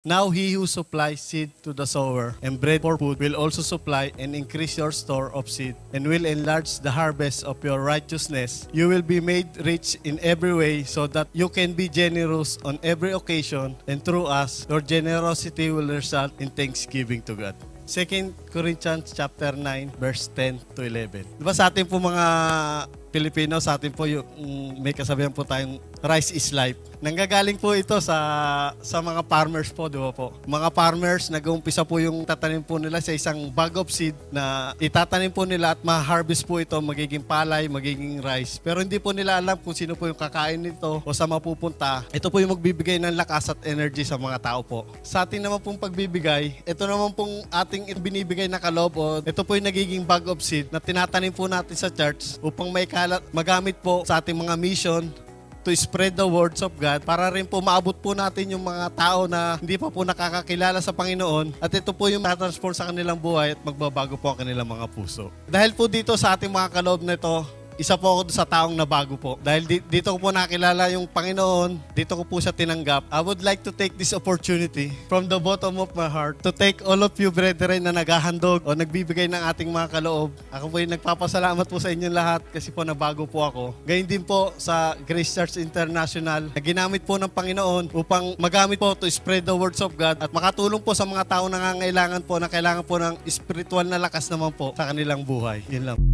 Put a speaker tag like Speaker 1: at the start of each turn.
Speaker 1: Now he who supplies seed to the sower and bread for food will also supply and increase your store of seed and will enlarge the harvest of your righteousness. You will be made rich in every way so that you can be generous on every occasion, and through us, your generosity will result in thanksgiving to God. 2 Corinthians chapter 9 verse 10 to 11. Diba sa atin po mga Pilipino, sa atin po yung may kasabihan po tayong rice is life. Nanggagaling po ito sa mga farmers po, di ba po? Mga farmers, nag-uumpisa po yung tatanim po nila sa isang bag of seed na itatanim po nila at ma-harvest po ito, magiging palay, magiging rice. Pero hindi po nila alam kung sino po yung kakain nito o sa mapupunta. Ito po yung magbibigay ng lakas at energy sa mga tao po. Sa atin naman pong pagbibigay, ito naman pong ating binibigay na kaloob o ito po yung nagiging bag of seed na tinatanim po natin sa church upang magamit po sa ating mga mission to spread the words of God para rin po maabot po natin yung mga tao na hindi pa po nakakakilala sa Panginoon at ito po yung matransform sa kanilang buhay at magbabago po ang kanilang mga puso. Dahil po dito sa ating mga kaloob na ito, isa po ako sa taong nabago po. Dahil dito ko po nakilala yung Panginoon, dito ko po siya tinanggap. I would like to take this opportunity from the bottom of my heart to take all of you brethren na naghahandog o nagbibigay ng ating mga kaloob. Ako po yung nagpapasalamat po sa inyong lahat kasi po nabago po ako. Gayun din po sa Grace Church International na ginamit po ng Panginoon upang magamit po to spread the words of God at makatulong po sa mga tao na nangangailangan po na kailangan po ng spiritual na lakas naman po sa kanilang buhay. Yun lang.